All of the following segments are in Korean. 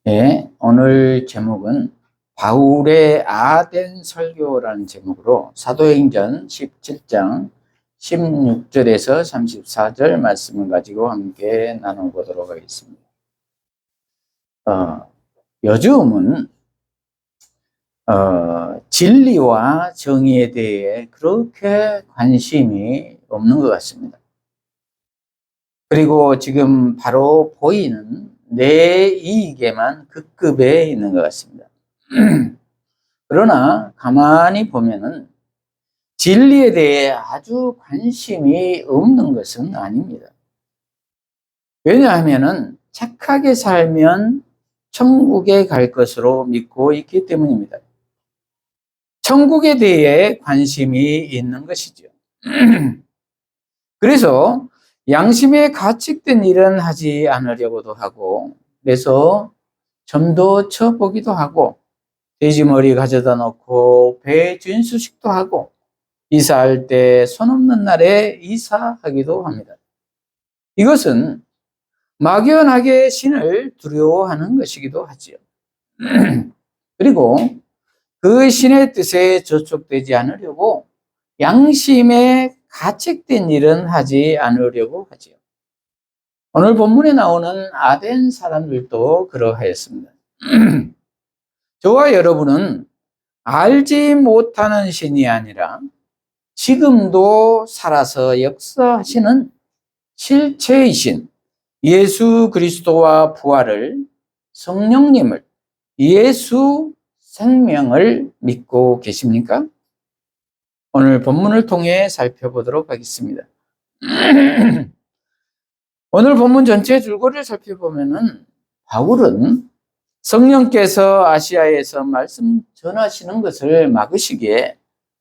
예, 오늘 제목은 바울의 아덴 설교라는 제목으로 사도행전 17장 16절에서 34절 말씀을 가지고 함께 나눠보도록 하겠습니다. 요즘은 진리와 정의에 대해 그렇게 관심이 없는 것 같습니다. 그리고 지금 바로 보이는 내 이익에만 급급해 있는 것 같습니다. 그러나 가만히 보면은 진리에 대해 아주 관심이 없는 것은 아닙니다. 왜냐하면은 착하게 살면 천국에 갈 것으로 믿고 있기 때문입니다. 천국에 대해 관심이 있는 것이죠. 그래서 양심에 가책된 일은 하지 않으려고도 하고, 그래서 점도 쳐보기도 하고, 돼지머리 가져다 놓고 배 준수식도 하고, 이사할 때 손 없는 날에 이사하기도 합니다. 이것은 막연하게 신을 두려워하는 것이기도 하지요. 그리고 그 신의 뜻에 저촉되지 않으려고 양심에 가책된 일은 하지 않으려고 하지요. 오늘 본문에 나오는 아덴 사람들도 그러하였습니다. 저와 여러분은 알지 못하는 신이 아니라 지금도 살아서 역사하시는 실체이신 예수 그리스도와 부활을, 성령님을, 예수 생명을 믿고 계십니까? 오늘 본문을 통해 살펴보도록 하겠습니다. 오늘 본문 전체 줄거리를 살펴보면은 바울은 성령께서 아시아에서 말씀 전하시는 것을 막으시기에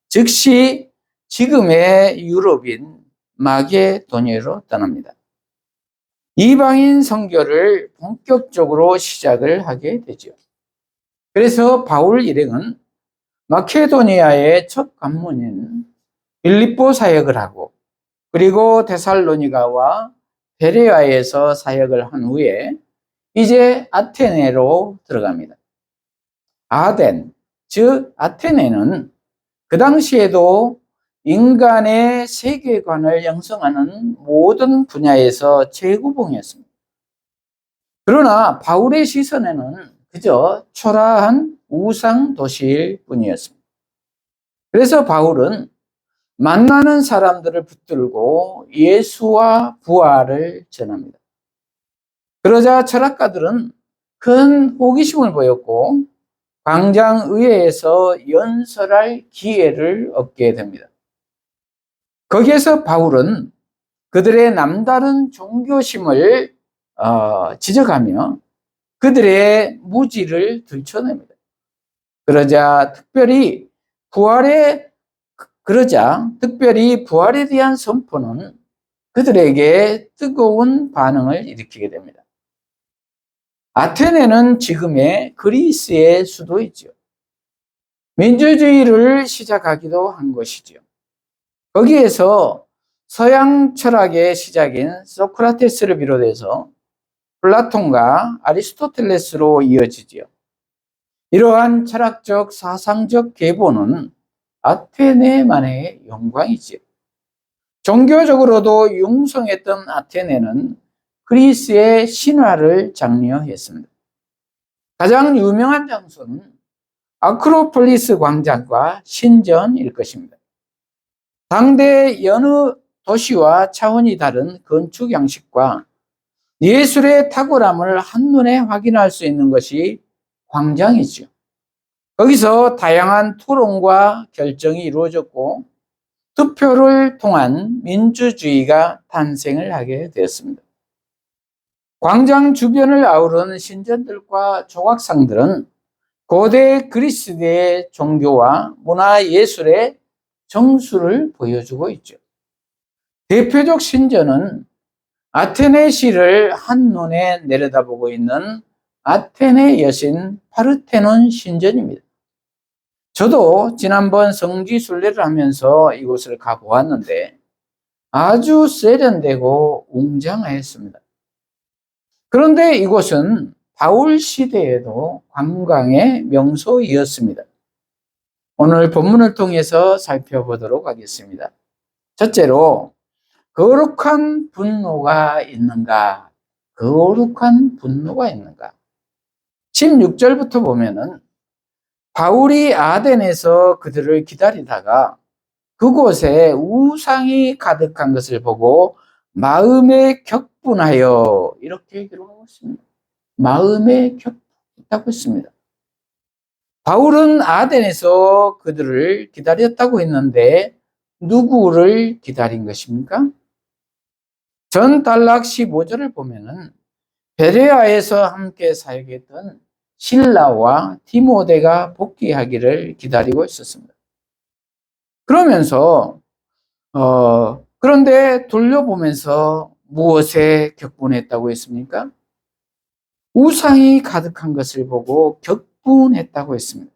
즉시 지금의 유럽인 마게도니아로 떠납니다. 이방인 선교를 본격적으로 시작을 하게 되죠. 그래서 바울 일행은 마케도니아의 첫 관문인 빌립보 사역을 하고, 그리고 데살로니가와 베레아에서 사역을 한 후에 이제 아테네로 들어갑니다. 아덴, 즉 아테네는 그 당시에도 인간의 세계관을 형성하는 모든 분야에서 최고봉이었습니다. 그러나 바울의 시선에는 그저 초라한 우상 도시일 뿐이었습니다. 그래서 바울은 만나는 사람들을 붙들고 예수와 부활을 전합니다. 그러자 철학가들은 큰 호기심을 보였고 광장의회에서 연설할 기회를 얻게 됩니다. 거기에서 바울은 그들의 남다른 종교심을 지적하며 그들의 무지를 들춰냅니다. 그러자 특별히 부활에 대한 선포는 그들에게 뜨거운 반응을 일으키게 됩니다. 아테네는 지금의 그리스의 수도이죠. 민주주의를 시작하기도 한 것이죠. 거기에서 서양 철학의 시작인 소크라테스를 비롯해서 플라톤과 아리스토텔레스로 이어지지요. 이러한 철학적 사상적 계보는 아테네만의 영광이지요. 종교적으로도 융성했던 아테네는 그리스의 신화를 장려했습니다. 가장 유명한 장소는 아크로폴리스 광장과 신전일 것입니다. 당대 여느 도시와 차원이 다른 건축 양식과 예술의 탁월함을 한눈에 확인할 수 있는 것이 광장이죠. 거기서 다양한 토론과 결정이 이루어졌고 투표를 통한 민주주의가 탄생을 하게 되었습니다. 광장 주변을 아우르는 신전들과 조각상들은 고대 그리스의 종교와 문화 예술의 정수를 보여주고 있죠. 대표적 신전은 아테네 시를 한눈에 내려다보고 있는 아테네 여신 파르테논 신전입니다. 저도 지난번 성지 순례를 하면서 이곳을 가보았는데 아주 세련되고 웅장했습니다. 그런데 이곳은 바울 시대에도 관광의 명소이었습니다. 오늘 본문을 통해서 살펴보도록 하겠습니다. 첫째로, 거룩한 분노가 있는가? 거룩한 분노가 있는가? 16절부터 보면은 바울이 아덴에서 그들을 기다리다가 그곳에 우상이 가득한 것을 보고 마음에 격분하여, 이렇게 기록하고 있습니다. 마음에 격분했다고 했습니다. 바울은 아덴에서 그들을 기다렸다고 했는데 누구를 기다린 것입니까? 전 단락 15절을 보면은 베레아에서 함께 사역했던 실라와 디모데가 복귀하기를 기다리고 있었습니다. 그러면서 그런데 돌려보면서 무엇에 격분했다고 했습니까? 우상이 가득한 것을 보고 격분했다고 했습니다.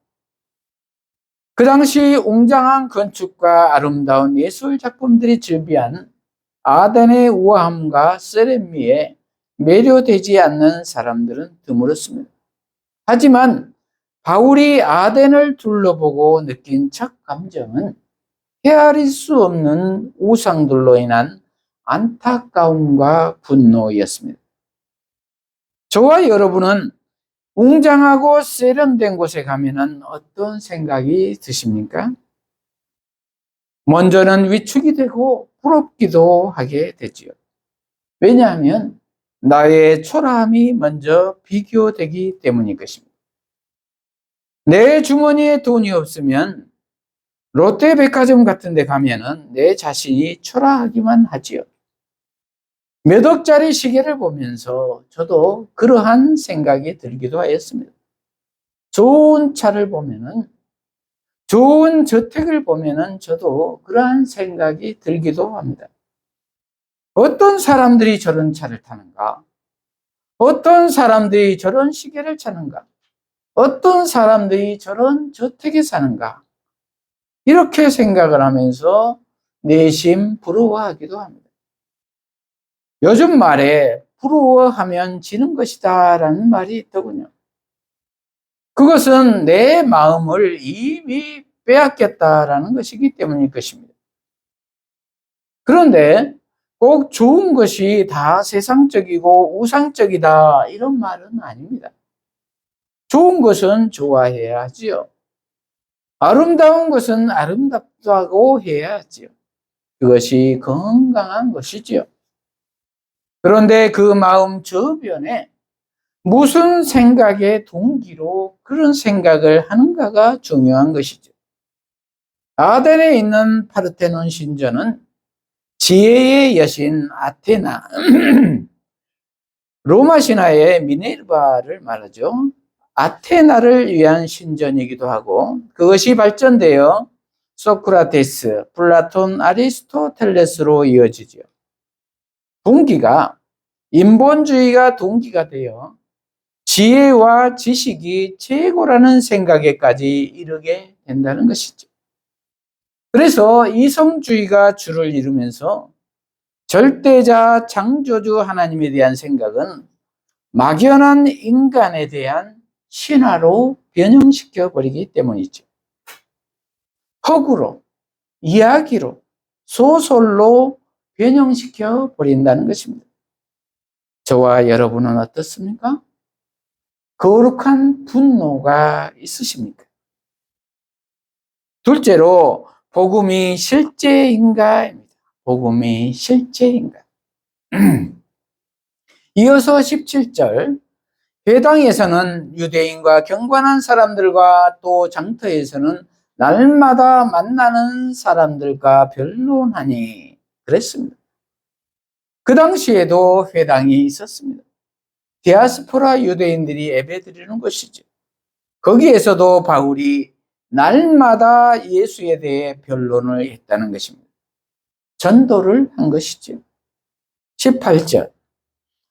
그 당시 웅장한 건축과 아름다운 예술 작품들이 즐비한 아덴의 우아함과 세련미에 매료되지 않는 사람들은 드물었습니다. 하지만 바울이 아덴을 둘러보고 느낀 첫 감정은 헤아릴 수 없는 우상들로 인한 안타까움과 분노였습니다. 저와 여러분은 웅장하고 세련된 곳에 가면은 어떤 생각이 드십니까? 먼저는 위축이 되고 부럽기도 하게 되지요. 왜냐하면 나의 초라함이 먼저 비교되기 때문인 것입니다. 내 주머니에 돈이 없으면 롯데백화점 같은 데 가면은 내 자신이 초라하기만 하지요. 몇 억짜리 시계를 보면서 저도 그러한 생각이 들기도 하였습니다. 좋은 차를 보면은, 좋은 저택을 보면은 저도 그러한 생각이 들기도 합니다. 어떤 사람들이 저런 차를 타는가? 어떤 사람들이 저런 시계를 차는가? 어떤 사람들이 저런 저택에 사는가? 이렇게 생각을 하면서 내심 부러워하기도 합니다. 요즘 말에 부러워하면 지는 것이다 라는 말이 있더군요. 그것은 내 마음을 이미 빼앗겼다라는 것이기 때문일 것입니다. 그런데 꼭 좋은 것이 다 세상적이고 우상적이다 이런 말은 아닙니다. 좋은 것은 좋아해야 하지요. 아름다운 것은 아름답다고 해야 하지요. 그것이 건강한 것이지요. 그런데 그 마음 저변에 무슨 생각의 동기로 그런 생각을 하는가가 중요한 것이죠. 아덴에 있는 파르테논 신전은 지혜의 여신 아테나, 로마 신화의 미네르바를 말하죠. 아테나를 위한 신전이기도 하고 그것이 발전되어 소크라테스, 플라톤, 아리스토텔레스로 이어지죠. 동기가 인본주의가 동기가 되어 지혜와 지식이 최고라는 생각에까지 이르게 된다는 것이죠. 그래서 이성주의가 주를 이루면서 절대자 창조주 하나님에 대한 생각은 막연한 인간에 대한 신화로 변형시켜 버리기 때문이죠. 허구로, 이야기로, 소설로 변형시켜 버린다는 것입니다. 저와 여러분은 어떻습니까? 거룩한 분노가 있으십니까? 둘째로 복음이 실제인가입니다. 복음이 실제인가? 이어서 17절 회당에서는 유대인과 경건한 사람들과 또 장터에서는 날마다 만나는 사람들과 변론하니 그랬습니다. 그 당시에도 회당이 있었습니다. 디아스포라 유대인들이 예배드리는 곳이죠. 거기에서도 바울이 날마다 예수에 대해 변론을 했다는 것입니다. 전도를 한 것이죠. 18절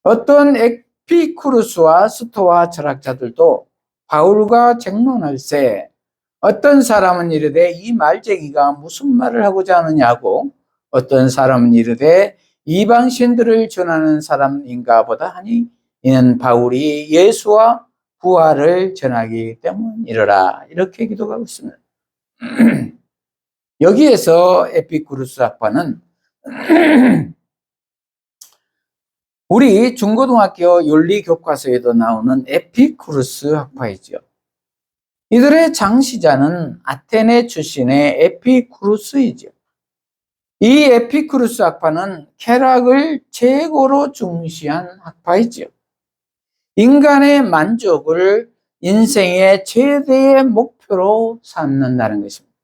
어떤 에피쿠루스와 스토아 철학자들도 바울과 쟁론할세 어떤 사람은 이르되 이 말쟁이가 무슨 말을 하고자 하느냐고 어떤 사람은 이르되 이방신들을 전하는 사람인가 보다 하니 이는 바울이 예수와 부활을 전하기 때문이라. 이렇게 기록하고 있습니다. 여기에서 에피쿠루스 학파는 우리 중고등학교 윤리교과서에도 나오는 에피쿠루스 학파이죠. 이들의 창시자는 아테네 출신의 에피쿠루스이죠. 이 에피쿠루스 학파는 쾌락을 최고로 중시한 학파이죠. 인간의 만족을 인생의 최대의 목표로 삼는다는 것입니다.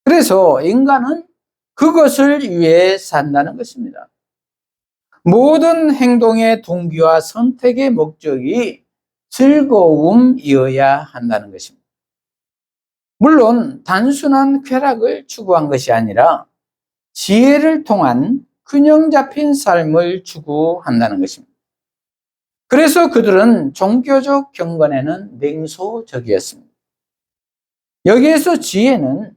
그래서 인간은 그것을 위해 산다는 것입니다. 모든 행동의 동기와 선택의 목적이 즐거움이어야 한다는 것입니다. 물론 단순한 쾌락을 추구한 것이 아니라 지혜를 통한 균형 잡힌 삶을 추구한다는 것입니다. 그래서 그들은 종교적 경건에는 냉소적이었습니다. 여기에서 지혜는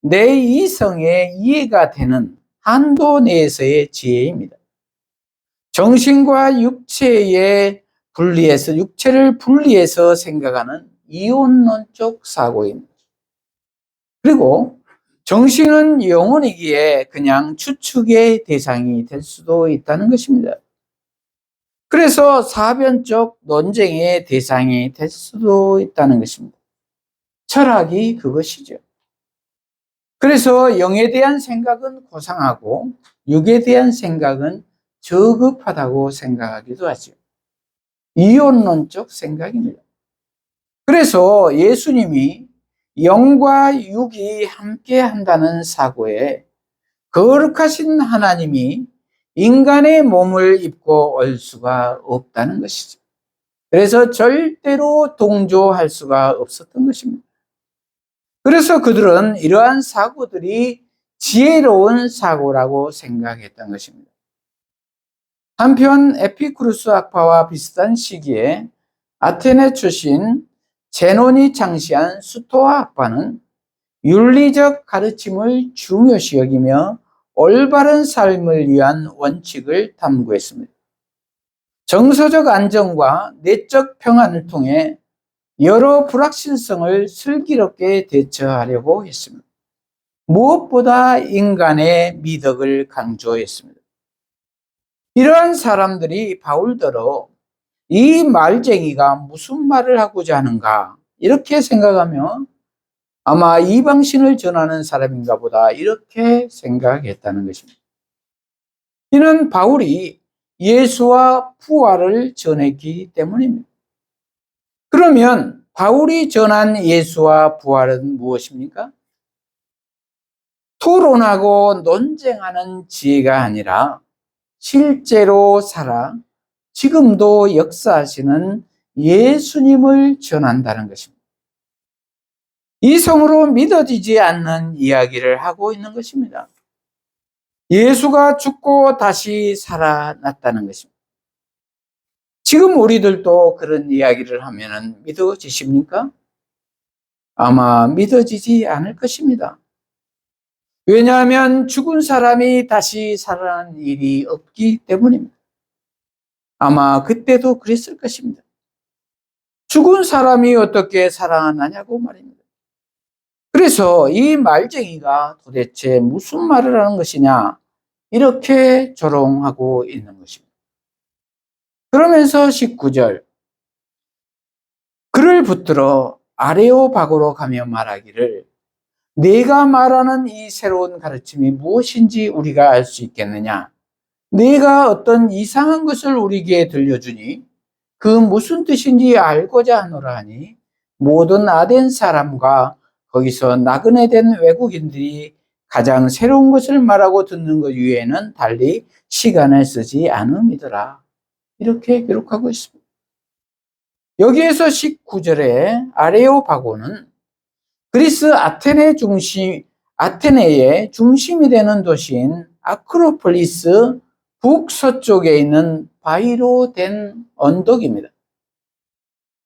내 이성에 이해가 되는 한도 내에서의 지혜입니다. 정신과 육체를 분리해서 생각하는 이원론적 사고입니다. 그리고 정신은 영혼이기에 그냥 추측의 대상이 될 수도 있다는 것입니다. 그래서 사변적 논쟁의 대상이 될 수도 있다는 것입니다. 철학이 그것이죠. 그래서 영에 대한 생각은 고상하고 육에 대한 생각은 저급하다고 생각하기도 하죠. 이원론적 생각입니다. 그래서 예수님이 영과 육이 함께 한다는 사고에 거룩하신 하나님이 인간의 몸을 입고 올 수가 없다는 것이죠. 그래서 절대로 동조할 수가 없었던 것입니다. 그래서 그들은 이러한 사고들이 지혜로운 사고라고 생각했던 것입니다. 한편 에피쿠루스 학파와 비슷한 시기에 아테네 출신 제논이 창시한 스토아 학파는 윤리적 가르침을 중요시 여기며 올바른 삶을 위한 원칙을 탐구했습니다. 정서적 안정과 내적 평안을 통해 여러 불확실성을 슬기롭게 대처하려고 했습니다. 무엇보다 인간의 미덕을 강조했습니다. 이러한 사람들이 바울더러 이 말쟁이가 무슨 말을 하고자 하는가 이렇게 생각하며 아마 이방신을 전하는 사람인가 보다 이렇게 생각했다는 것입니다. 이는 바울이 예수와 부활을 전했기 때문입니다. 그러면 바울이 전한 예수와 부활은 무엇입니까? 토론하고 논쟁하는 지혜가 아니라 실제로 살아 지금도 역사하시는 예수님을 전한다는 것입니다. 이성으로 믿어지지 않는 이야기를 하고 있는 것입니다. 예수가 죽고 다시 살아났다는 것입니다. 지금 우리들도 그런 이야기를 하면 믿어지십니까? 아마 믿어지지 않을 것입니다. 왜냐하면 죽은 사람이 다시 살아난 일이 없기 때문입니다. 아마 그때도 그랬을 것입니다. 죽은 사람이 어떻게 살아나냐고 말입니다. 그래서 이 말쟁이가 도대체 무슨 말을 하는 것이냐 이렇게 조롱하고 있는 것입니다. 그러면서 19절 그를 붙들어 아레오바고로 가며 말하기를 네가 말하는 이 새로운 가르침이 무엇인지 우리가 알 수 있겠느냐? 네가 어떤 이상한 것을 우리에게 들려주니 그 무슨 뜻인지 알고자 하노라 하니 모든 아덴 사람과 거기서 나그네 된 외국인들이 가장 새로운 것을 말하고 듣는 것 외에는 달리 시간을 쓰지 않음이더라. 이렇게 기록하고 있습니다. 여기에서 19절에 아레오바고는 그리스 아테네의 중심이 되는 도시인 아크로폴리스 북서쪽에 있는 바위로 된 언덕입니다.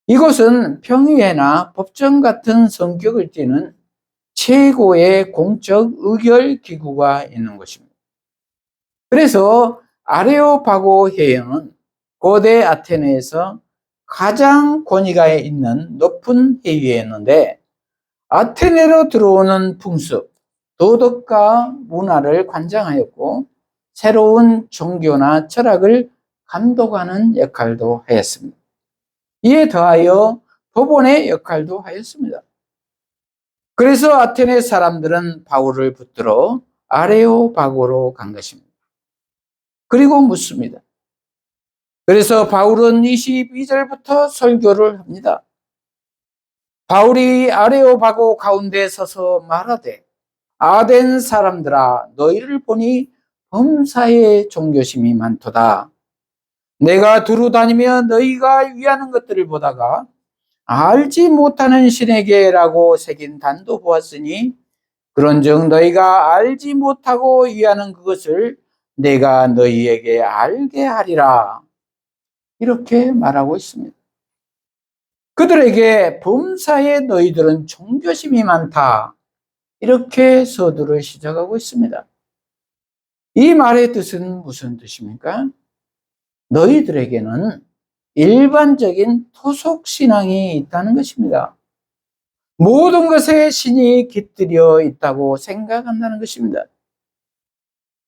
이곳은 평의회나 법정 같은 성격을 띠는 최고의 공적 의결 기구가 있는 곳입니다. 그래서 아레오파고 회의는 고대 아테네에서 가장 권위가 있는 높은 회의였는데, 아테네로 들어오는 풍습, 도덕과 문화를 관장하였고 새로운 종교나 철학을 감독하는 역할도 하였습니다. 이에 더하여 법원의 역할도 하였습니다. 그래서 아테네 사람들은 바울을 붙들어 아레오파고로 간 것입니다. 그리고 묻습니다. 그래서 바울은 22절부터 설교를 합니다. 바울이 아레오파고 가운데 서서 말하되, 아덴 사람들아, 너희를 보니 범사에 종교심이 많도다. 내가 두루 다니며 너희가 위하는 것들을 보다가 알지 못하는 신에게라고 새긴 단도 보았으니, 그런즉 너희가 알지 못하고 위하는 그것을 내가 너희에게 알게 하리라. 이렇게 말하고 있습니다. 그들에게 범사에 너희들은 종교심이 많다, 이렇게 서두를 시작하고 있습니다. 이 말의 뜻은 무슨 뜻입니까? 너희들에게는 일반적인 토속신앙이 있다는 것입니다. 모든 것에 신이 깃들여 있다고 생각한다는 것입니다.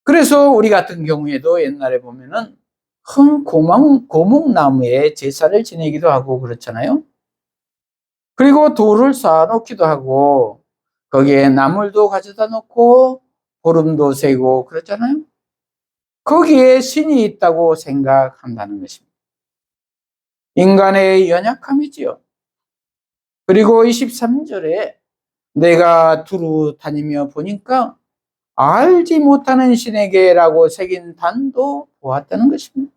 그래서 우리 같은 경우에도 옛날에 보면은 큰 고목나무에 제사를 지내기도 하고 그렇잖아요. 그리고 돌을 쌓아놓기도 하고 거기에 나물도 가져다 놓고 보름도 세고 그렇잖아요. 거기에 신이 있다고 생각한다는 것입니다. 인간의 연약함이지요. 그리고 23절에 내가 두루 다니며 보니까 알지 못하는 신에게라고 새긴 단도 보았다는 것입니다.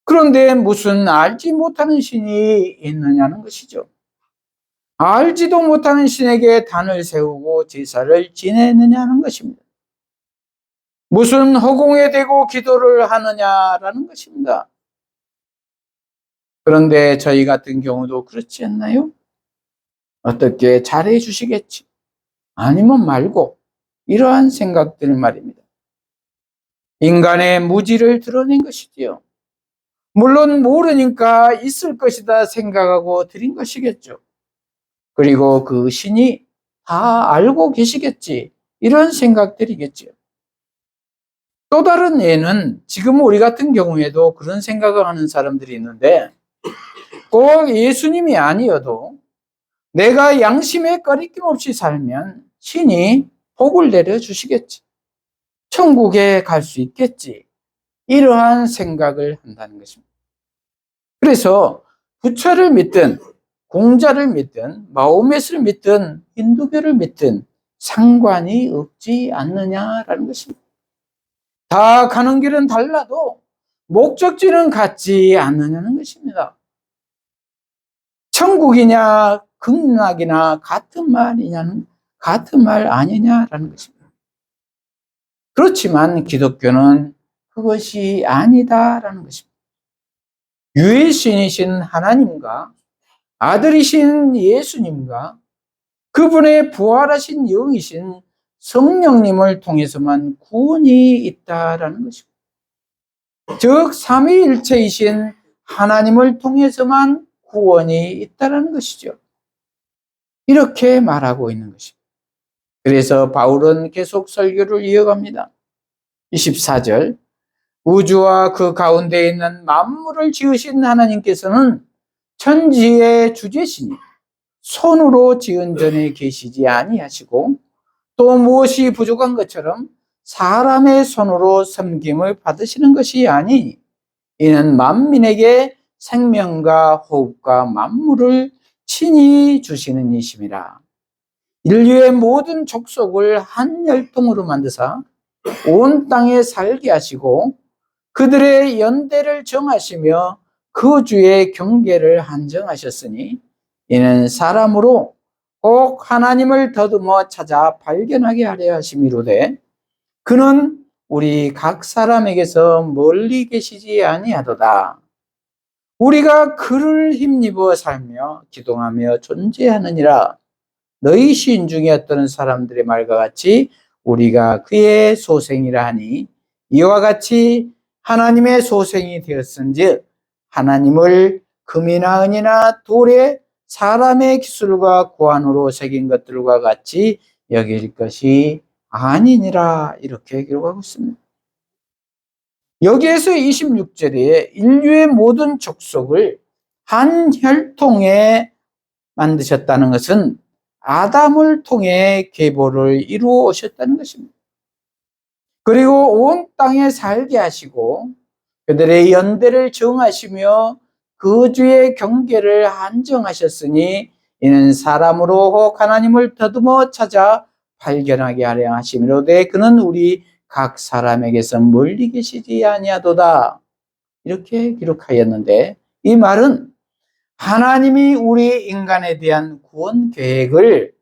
그런데 무슨 알지 못하는 신이 있느냐는 것이죠. 알지도 못하는 신에게 단을 세우고 제사를 지내느냐는 것입니다. 무슨 허공에 대고 기도를 하느냐라는 것입니다. 그런데 저희 같은 경우도 그렇지 않나요? 어떻게 잘해 주시겠지? 아니면 말고, 이러한 생각들 말입니다. 인간의 무지를 드러낸 것이지요. 물론 모르니까 있을 것이다 생각하고 드린 것이겠죠. 그리고 그 신이 다 알고 계시겠지, 이런 생각들이겠죠. 또 다른 예는 지금 우리 같은 경우에도 그런 생각을 하는 사람들이 있는데, 꼭 예수님이 아니어도 내가 양심에 꺼리낌 없이 살면 신이 복을 내려주시겠지, 천국에 갈 수 있겠지, 이러한 생각을 한다는 것입니다. 그래서 부처를 믿든 공자를 믿든 마호메트를 믿든 힌두교를 믿든 상관이 없지 않느냐라는 것입니다. 다 가는 길은 달라도 목적지는 같지 않느냐는 것입니다. 천국이냐 극락이나 같은 말이냐는 같은 말 아니냐라는 것입니다. 그렇지만 기독교는 그것이 아니다라는 것입니다. 유일신이신 하나님과 아들이신 예수님과 그분의 부활하신 영이신 성령님을 통해서만 구원이 있다라는 것입니다. 즉 삼위일체이신 하나님을 통해서만 구원이 있다라는 것이죠. 이렇게 말하고 있는 것입니다. 그래서 바울은 계속 설교를 이어갑니다. 24절, 우주와 그 가운데 있는 만물을 지으신 하나님께서는 천지의 주제시니 손으로 지은 전에 계시지 아니하시고 또 무엇이 부족한 것처럼 사람의 손으로 섬김을 받으시는 것이 아니니 이는 만민에게 생명과 호흡과 만물을 친히 주시는 이심이라. 인류의 모든 족속을 한 혈통으로 만드사 온 땅에 살게 하시고 그들의 연대를 정하시며 거주의 경계를 한정하셨으니 이는 사람으로 꼭 하나님을 더듬어 찾아 발견하게 하려 하심이로되 그는 우리 각 사람에게서 멀리 계시지 아니하도다. 우리가 그를 힘입어 살며 기동하며 존재하느니라. 너희 시인 중에 어떤 사람들의 말과 같이 우리가 그의 소생이라 하니 이와 같이 하나님의 소생이 되었은즉 하나님을 금이나 은이나 돌에 사람의 기술과 고안으로 새긴 것들과 같이 여길 것이 아니니라. 이렇게 기록하고 있습니다. 여기에서 26절에 인류의 모든 족속을 한 혈통에 만드셨다는 것은 아담을 통해 계보를 이루어 오셨다는 것입니다. 그리고 온 땅에 살게 하시고 그들의 연대를 정하시며 거주의 경계를 한정하셨으니 이는 사람으로 혹 하나님을 더듬어 찾아 발견하게 하려 하심이로되 그는 우리 각 사람에게서 멀리 계시지 아니하도다. 이렇게 기록하였는데, 이 말은 하나님이 우리 인간에 대한 구원 계획을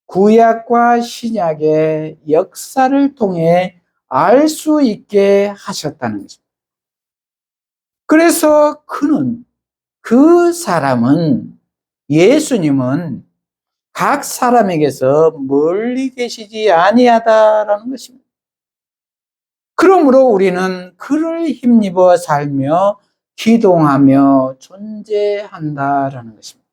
구약과 신약의 역사를 통해 알 수 있게 하셨다는 것입니다. 그래서 그 사람은, 예수님은 각 사람에게서 멀리 계시지 아니하다라는 것입니다. 그러므로 우리는 그를 힘입어 살며 기동하며 존재한다라는 것입니다.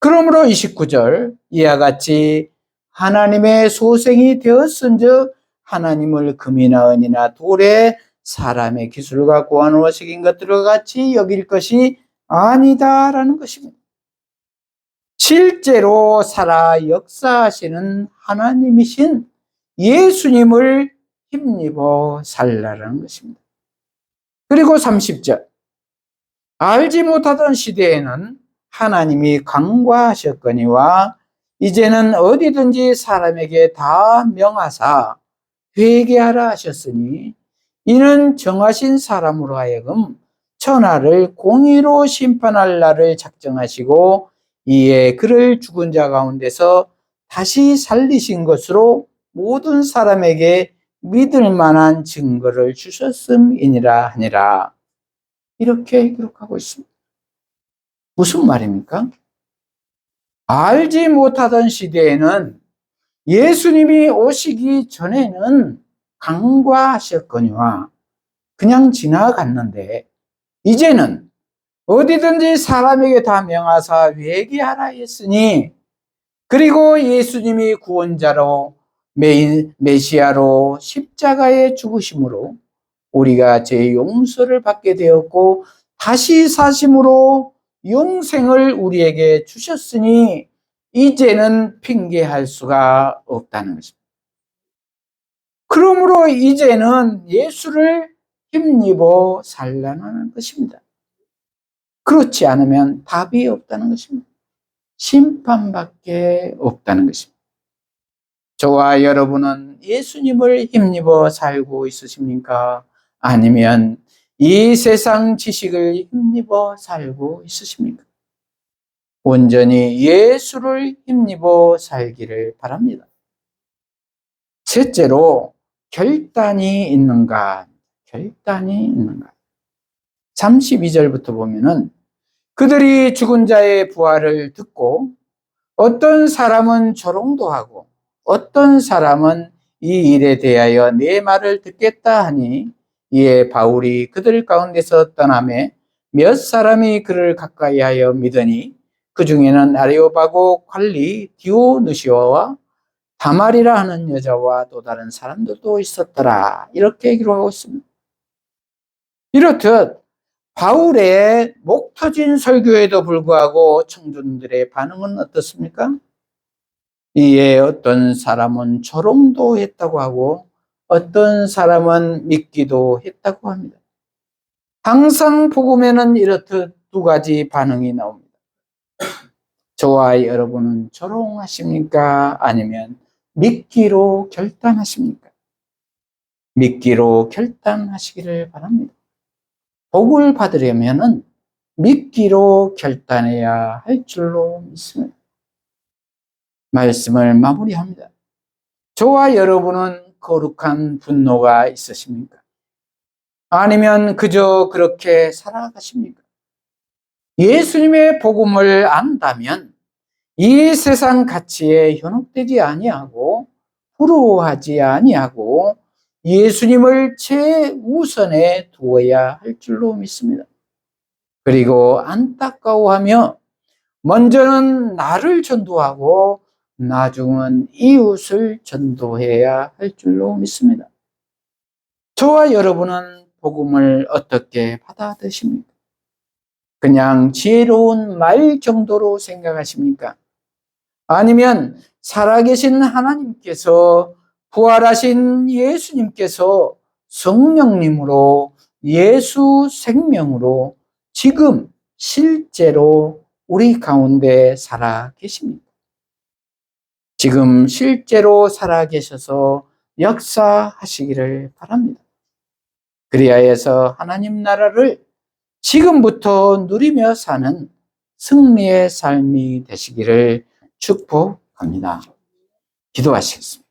그러므로 29절 이와 같이 하나님의 소생이 되었은즉 하나님을 금이나 은이나 돌에 사람의 기술과 고안으로 새긴 것들과 같이 여길 것이 아니다라는 것입니다. 실제로 살아 역사하시는 하나님이신 예수님을 힘입어 살라라는 것입니다. 그리고 30절 알지 못하던 시대에는 하나님이 간과하셨거니와 이제는 어디든지 사람에게 다 명하사 회개하라 하셨으니 이는 정하신 사람으로 하여금 천하를 공의로 심판할 날을 작정하시고 이에 그를 죽은 자 가운데서 다시 살리신 것으로 모든 사람에게 믿을 만한 증거를 주셨음이니라 하니라. 이렇게 기록하고 있습니다. 무슨 말입니까? 알지 못하던 시대에는 예수님이 오시기 전에는 간과하셨거니와 그냥 지나갔는데 이제는 어디든지 사람에게 다 명하사 회개하라 했으니, 그리고 예수님이 구원자로 메시아로 십자가에 죽으심으로 우리가 죄 용서를 받게 되었고 다시 사심으로 영생을 우리에게 주셨으니 이제는 핑계할 수가 없다는 것입니다. 그러므로 이제는 예수를 힘입어 살라는 것입니다. 그렇지 않으면 답이 없다는 것입니다. 심판밖에 없다는 것입니다. 저와 여러분은 예수님을 힘입어 살고 있으십니까? 아니면 이 세상 지식을 힘입어 살고 있으십니까? 온전히 예수를 힘입어 살기를 바랍니다. 셋째로, 결단이 있는가? 결단이 있는가? 32절부터 보면은 그들이 죽은 자의 부활을 듣고 어떤 사람은 조롱도 하고 어떤 사람은 이 일에 대하여 내 말을 듣겠다 하니 이에 바울이 그들 가운데서 떠나매 몇 사람이 그를 가까이 하여 믿으니 그 중에는 아레오바고 관리 디오누시오와 다말이라 하는 여자와 또 다른 사람들도 있었더라. 이렇게 기록하고 있습니다. 이렇듯 바울의 목 터진 설교에도 불구하고 청중들의 반응은 어떻습니까? 이에 어떤 사람은 조롱도 했다고 하고 어떤 사람은 믿기도 했다고 합니다. 항상 복음에는 이렇듯 두 가지 반응이 나옵니다. 저와 여러분은 조롱하십니까? 아니면 믿기로 결단하십니까? 믿기로 결단하시기를 바랍니다. 복을 받으려면 믿기로 결단해야 할 줄로 믿습니다. 말씀을 마무리합니다. 저와 여러분은 거룩한 분노가 있으십니까? 아니면 그저 그렇게 살아가십니까? 예수님의 복음을 안다면 이 세상 가치에 현혹되지 아니하고 부러워하지 아니하고 예수님을 최우선에 두어야 할 줄로 믿습니다. 그리고 안타까워하며 먼저는 나를 전도하고 나중은 이웃을 전도해야 할 줄로 믿습니다. 저와 여러분은 복음을 어떻게 받아드십니까? 그냥 지혜로운 말 정도로 생각하십니까? 아니면 살아계신 하나님께서, 부활하신 예수님께서 성령님으로, 예수 생명으로 지금 실제로 우리 가운데 살아 계십니다. 지금 실제로 살아 계셔서 역사하시기를 바랍니다. 그리하여서 하나님 나라를 지금부터 누리며 사는 승리의 삶이 되시기를 축복합니다. 기도하시겠습니다.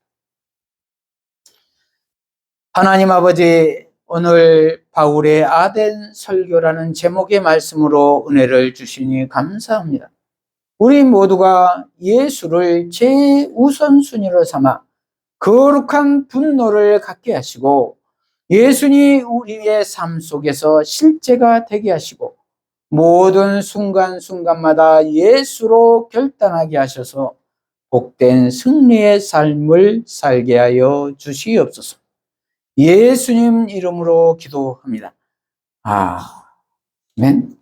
하나님 아버지, 오늘 바울의 아덴 설교라는 제목의 말씀으로 은혜를 주시니 감사합니다. 우리 모두가 예수를 최우선순위로 삼아 거룩한 분노를 갖게 하시고 예수님이 우리의 삶 속에서 실제가 되게 하시고 모든 순간순간마다 예수로 결단하게 하셔서 복된 승리의 삶을 살게 하여 주시옵소서. 예수님 이름으로 기도합니다. 아멘.